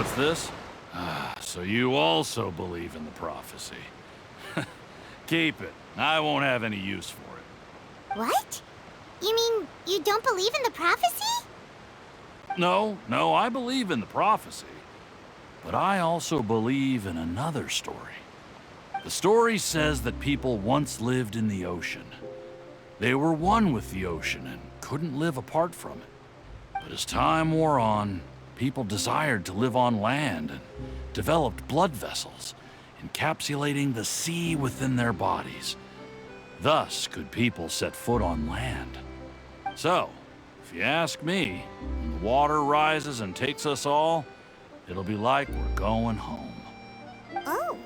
What's this? So you also believe in the prophecy. Keep it. I won't have any use for it. What? You mean you don't believe in the prophecy? No, I believe in the prophecy. But I also believe in another story. The story says that people once lived in the ocean. They were one with the ocean and couldn't live apart from it. But as time wore on, people desired to live on land and developed blood vessels, encapsulating the sea within their bodies. Thus could people set foot on land. So, if you ask me, when the water rises and takes us all, it'll be like we're going home. Oh,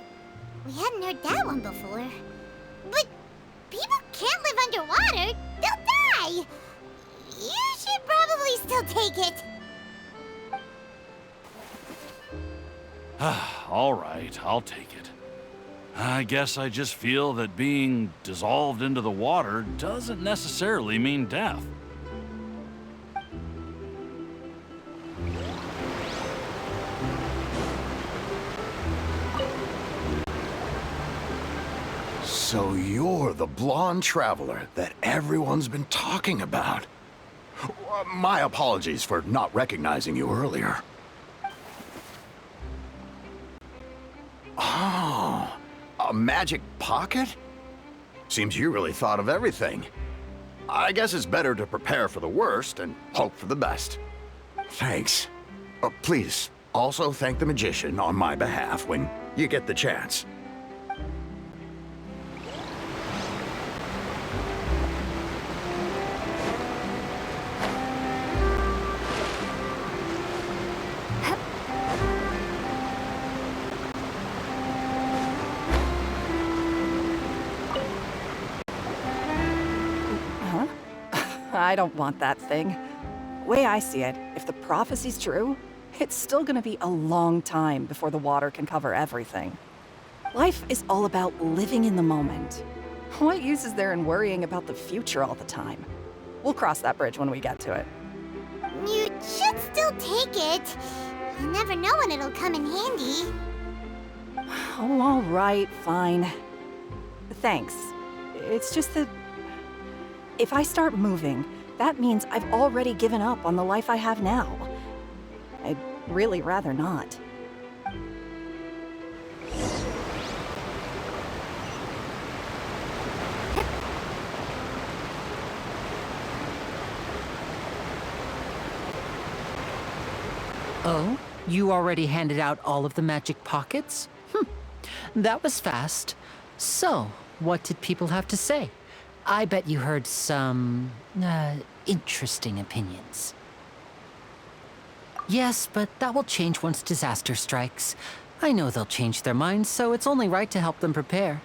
we hadn't heard that one before. But people can't live underwater. They'll die. You should probably still take it. All right, I'll take it. I guess I just feel that being dissolved into the water doesn't necessarily mean death. So you're the blonde traveler that everyone's been talking about. My apologies for not recognizing you earlier. Oh, a magic pocket? Seems you really thought of everything. I guess it's better to prepare for the worst and hope for the best. Thanks. Please, also thank the magician on my behalf when you get the chance. I don't want that thing. Way I see it, if the prophecy's true, it's still gonna be a long time before the water can cover everything. Life is all about living in the moment. What use is there in worrying about the future all the time? We'll cross that bridge when we get to it. You should still take it. You never know when it'll come in handy. Oh, all right, fine. Thanks. It's just that if I start moving, that means I've already given up on the life I have now. I'd really rather not. Oh? You already handed out all of the magic pockets? That was fast. So, what did people have to say? I bet you heard some, interesting opinions. Yes, but that will change once disaster strikes. I know they'll change their minds, so it's only right to help them prepare.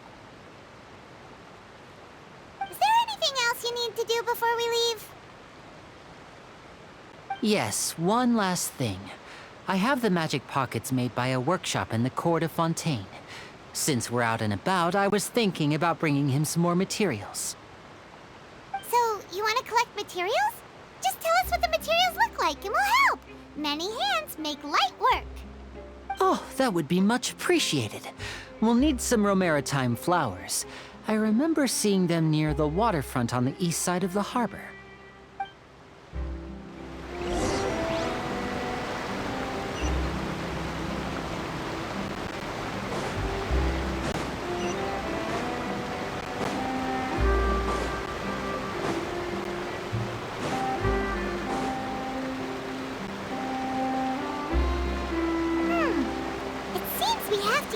Is there anything else you need to do before we leave? Yes, one last thing. I have the magic pockets made by a workshop in the court of Fontaine. Since we're out and about, I was thinking about bringing him some more materials. So, you want to collect materials? Just tell us what the materials look like and we'll help. Many hands make light work. Oh, that would be much appreciated. We'll need some Romaritime flowers. I remember seeing them near the waterfront on the east side of the harbor.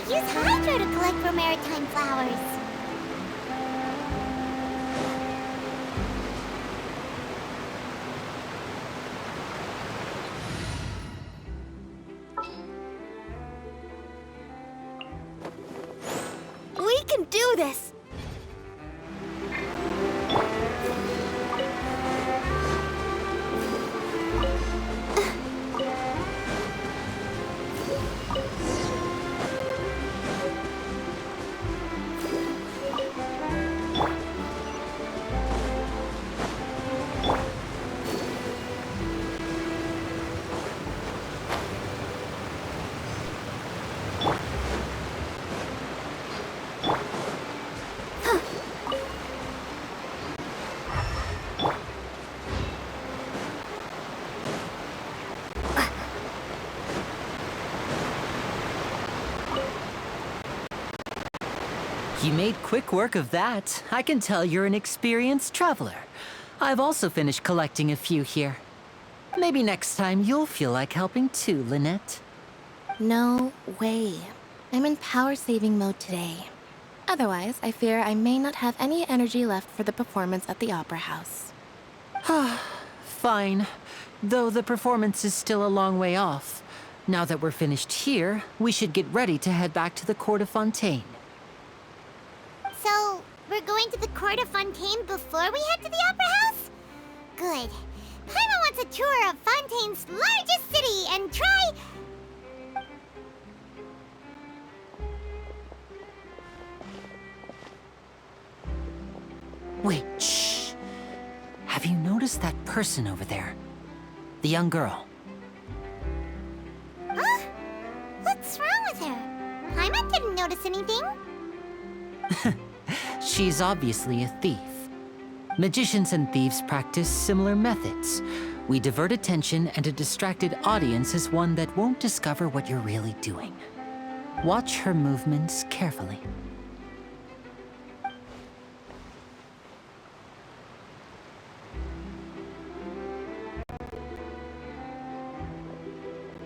Use hydro to collect Romaritime flowers. We can do this! You made quick work of that. I can tell you're an experienced traveler. I've also finished collecting a few here. Maybe next time you'll feel like helping too, Lynette. No way. I'm in power-saving mode today. Otherwise, I fear I may not have any energy left for the performance at the Opera House. Fine. Though the performance is still a long way off. Now that we're finished here, we should get ready to head back to the Court of Fontaine. So, we're going to the Court of Fontaine before we head to the Opera House? Good. Paimon wants a tour of Fontaine's largest city and try... Wait, shh. Have you noticed that person over there? The young girl. Huh? What's wrong with her? Paimon didn't notice anything. She's obviously a thief. Magicians and thieves practice similar methods. We divert attention, and a distracted audience is one that won't discover what you're really doing. Watch her movements carefully.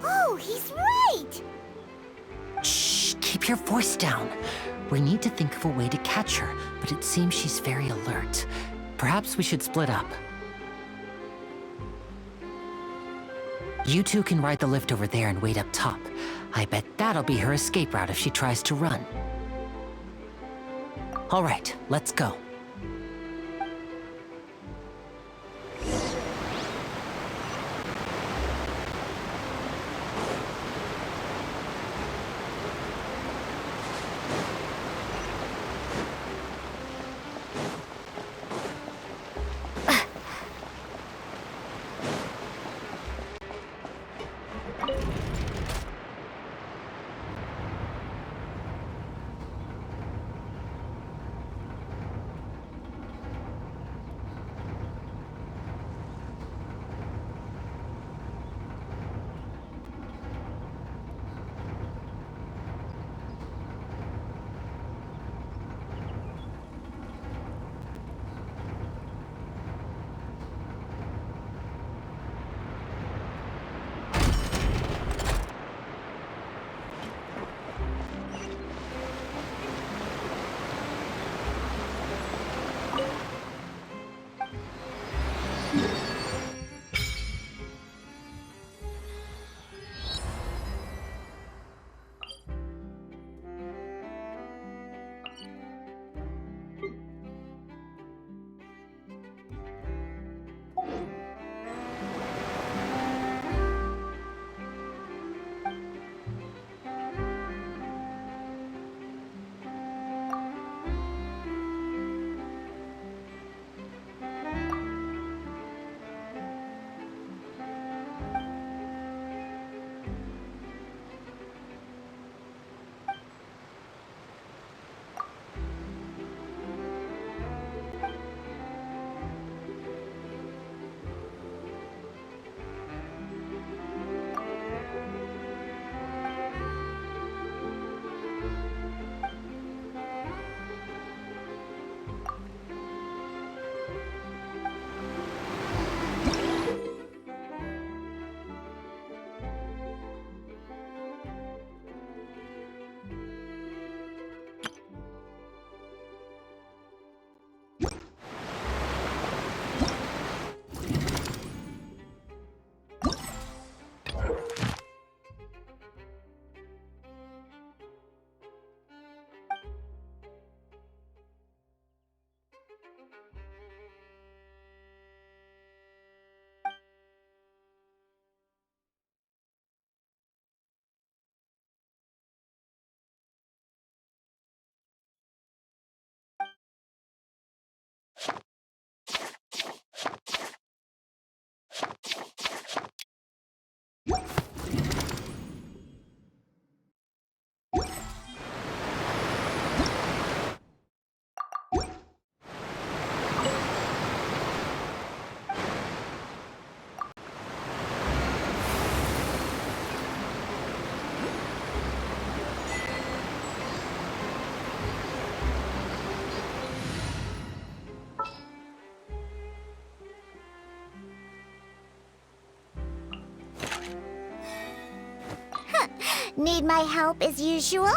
Oh, he's right! Shh, keep your voice down. We need to think of a way to catch her, but it seems she's very alert. Perhaps we should split up. You two can ride the lift over there and wait up top. I bet that'll be her escape route if she tries to run. All right, let's go. Need my help as usual?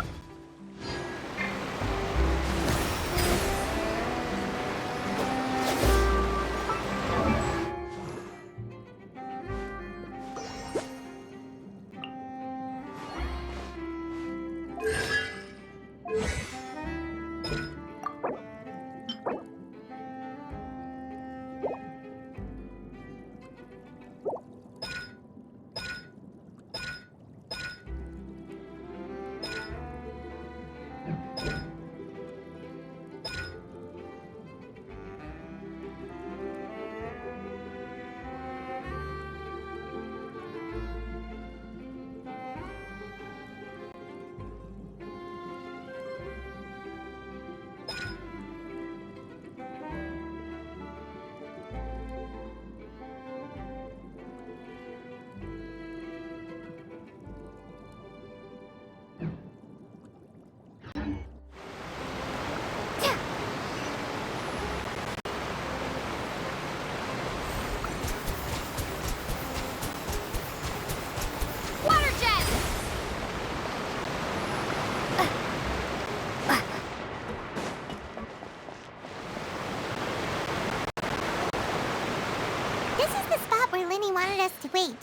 This is the spot where Linny wanted us to wait.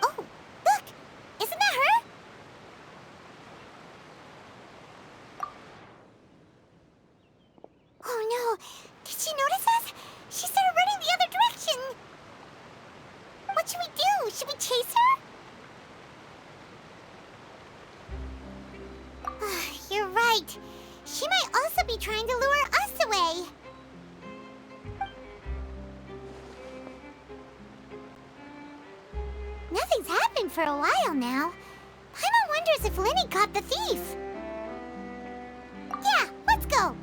Oh, look! Isn't that her? Oh no! Did she notice us? She started running the other direction! What should we do? Should we chase her? You're right. She might also be trying to lure us away. Nothing's happened for a while now. Paimon wonders if Linny caught the thief. Yeah, let's go.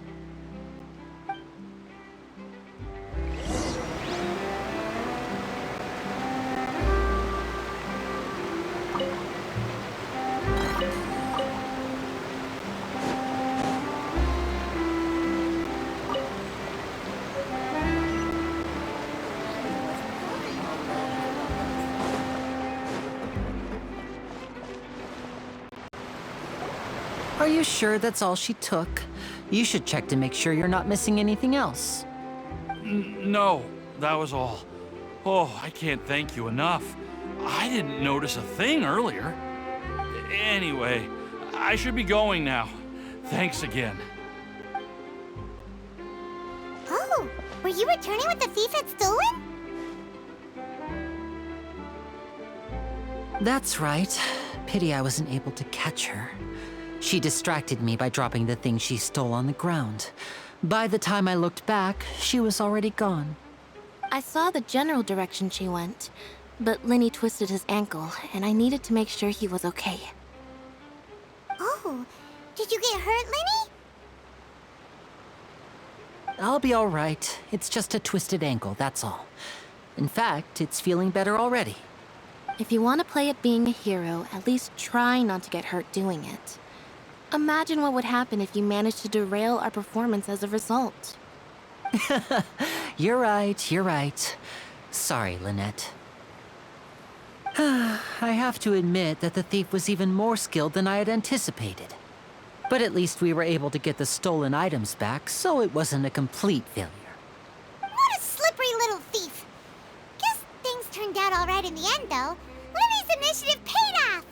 Are you sure that's all she took? You should check to make sure you're not missing anything else. No, that was all. Oh, I can't thank you enough. I didn't notice a thing earlier. Anyway, I should be going now. Thanks again. Oh, were you returning what the thief had stolen? That's right. Pity I wasn't able to catch her. She distracted me by dropping the thing she stole on the ground. By the time I looked back, she was already gone. I saw the general direction she went, but Linny twisted his ankle, and I needed to make sure he was okay. Oh, did you get hurt, Linny? I'll be all right. It's just a twisted ankle, that's all. In fact, it's feeling better already. If you want to play at being a hero, at least try not to get hurt doing it. Imagine what would happen if you managed to derail our performance as a result. You're right. Sorry, Lynette. I have to admit that the thief was even more skilled than I had anticipated. But at least we were able to get the stolen items back, so it wasn't a complete failure. What a slippery little thief. Guess things turned out all right in the end, though. Linny's initiative paid off.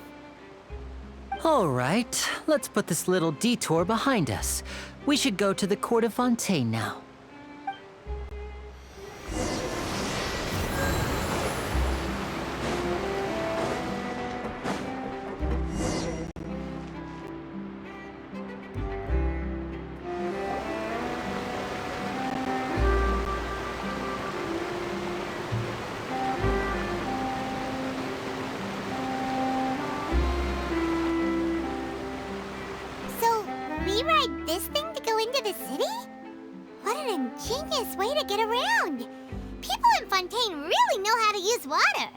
All right, let's put this little detour behind us. We should go to the Court of Fontaine now. We ride this thing to go into the city? What an ingenious way to get around! People in Fontaine really know how to use water!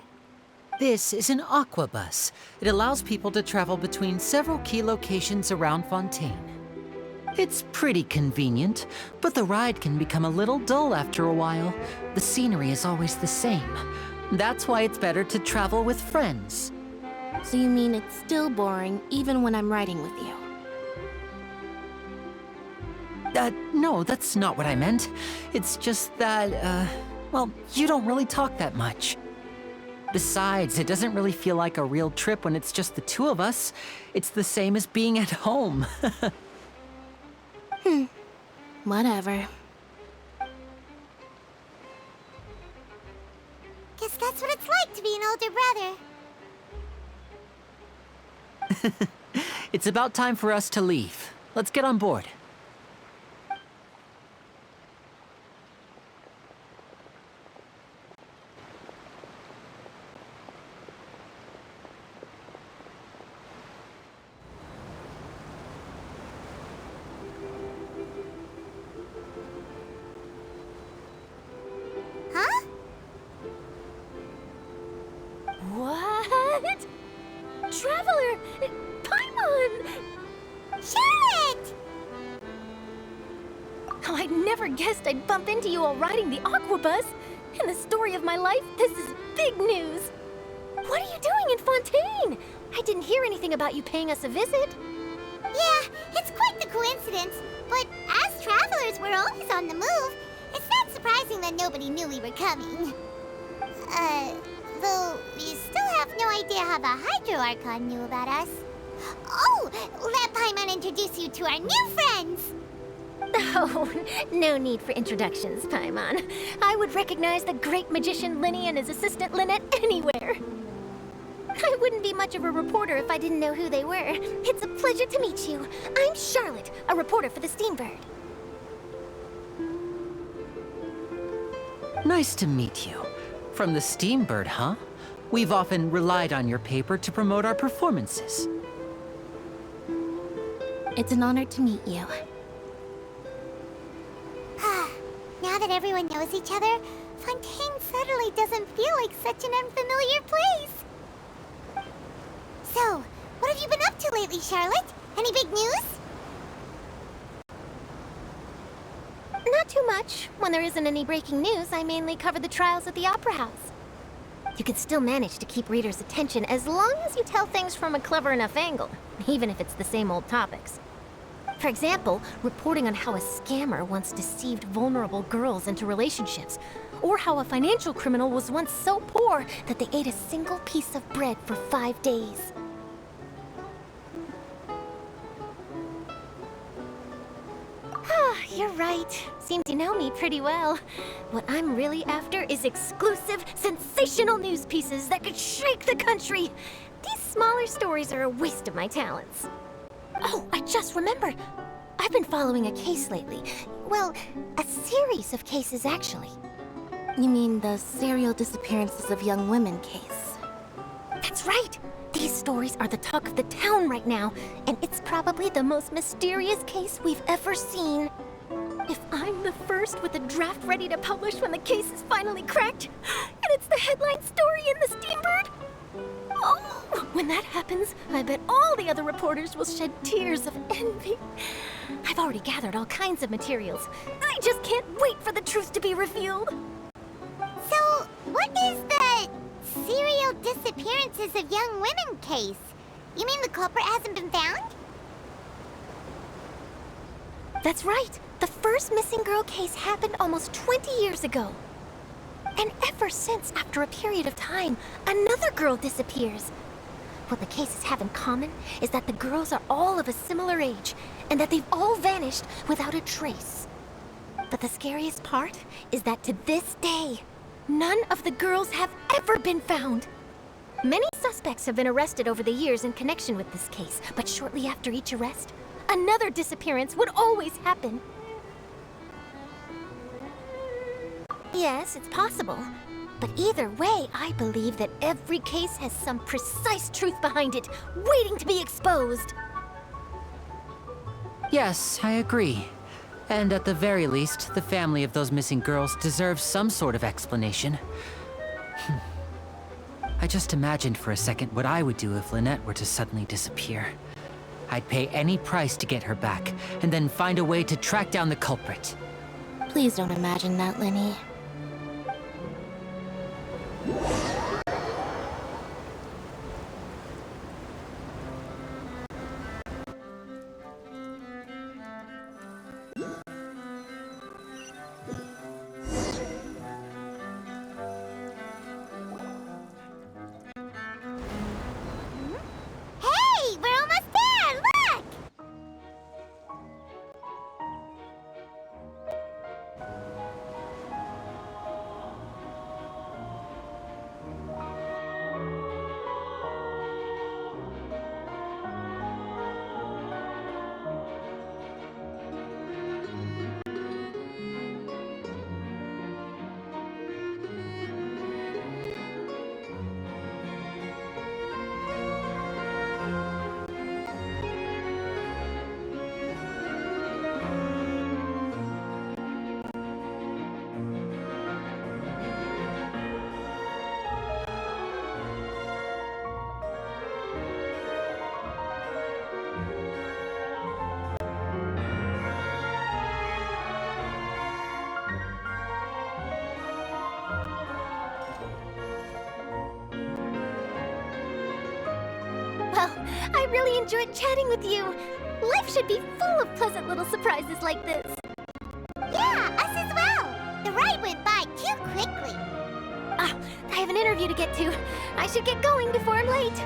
This is an aquabus. It allows people to travel between several key locations around Fontaine. It's pretty convenient, but the ride can become a little dull after a while. The scenery is always the same. That's why it's better to travel with friends. So you mean it's still boring even when I'm riding with you? No, that's not what I meant. It's just that, well, you don't really talk that much. Besides, it doesn't really feel like a real trip when it's just the two of us. It's the same as being at home. Whatever. Guess that's what it's like to be an older brother. It's about time for us to leave. Let's get on board. Huh? What? Traveler! Paimon! Charlotte! Oh, I never guessed I'd bump into you while riding the Aquabus. In the story of my life, this is big news. What are you doing in Fontaine? I didn't hear anything about you paying us a visit. Yeah, it's quite the coincidence, but as travelers, we're always on the move. It's not surprising that nobody knew we were coming. Though we still have no idea how the Hydro Archon knew about us. Oh, let Paimon introduce you to our new friends! Oh, no need for introductions, Paimon. I would recognize the great magician Linny and his assistant Lynette anywhere. I wouldn't be much of a reporter if I didn't know who they were. It's a pleasure to meet you. I'm Charlotte, a reporter for the Steambird. Nice to meet you. From the Steambird, huh? We've often relied on your paper to promote our performances. It's an honor to meet you. Now that everyone knows each other, Fontaine suddenly doesn't feel like such an unfamiliar place. So, what have you been up to lately, Charlotte? Any big news? Not too much. When there isn't any breaking news, I mainly cover the trials at the Opera House. You can still manage to keep readers' attention as long as you tell things from a clever enough angle, even if it's the same old topics. For example, reporting on how a scammer once deceived vulnerable girls into relationships, or how a financial criminal was once so poor that they ate a single piece of bread for 5 days. You're right. Seems you know me pretty well. What I'm really after is exclusive, sensational news pieces that could shake the country. These smaller stories are a waste of my talents. Oh, I just remembered. I've been following a case lately. Well, a series of cases, actually. You mean the serial disappearances of young women case? That's right. These stories are the talk of the town right now, and it's probably the most mysterious case we've ever seen. If I'm the first with a draft ready to publish when the case is finally cracked, and it's the headline story in the Steambird, oh, when that happens, I bet all the other reporters will shed tears of envy. I've already gathered all kinds of materials. I just can't wait for the truth to be revealed. So, what is the serial disappearances of young women case? You mean the culprit hasn't been found? That's right. The first missing girl case happened almost 20 years ago. And ever since, after a period of time, another girl disappears. What the cases have in common is that the girls are all of a similar age, and that they've all vanished without a trace. But the scariest part is that to this day, none of the girls have ever been found. Many suspects have been arrested over the years in connection with this case, but shortly after each arrest, another disappearance would always happen. Yes, it's possible. But either way, I believe that every case has some precise truth behind it, waiting to be exposed. Yes, I agree. And at the very least, the family of those missing girls deserves some sort of explanation. I just imagined for a second what I would do if Lynette were to suddenly disappear. I'd pay any price to get her back, and then find a way to track down the culprit. Please don't imagine that, Lenny. Hey, we're almost there! Look! Well, I really enjoyed chatting with you. Life should be full of pleasant little surprises like this. Yeah, us as well! The ride went by too quickly. Ah, I have an interview to get to. I should get going before I'm late.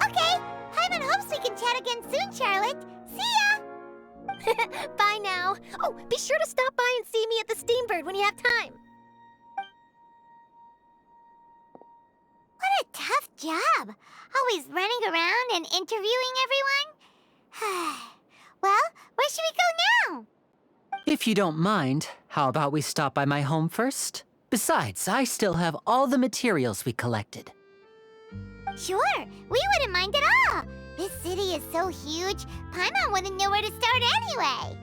Okay, Hyman hopes we can chat again soon, Charlotte. See ya! Bye now. Oh, be sure to stop by and see me at the Steambird when you have time. What a tough job. Always running around and interviewing everyone. Well, where should we go now? If you don't mind, how about we stop by my home first? Besides, I still have all the materials we collected. Sure, we wouldn't mind at all. This city is so huge, Paimon wouldn't know where to start anyway.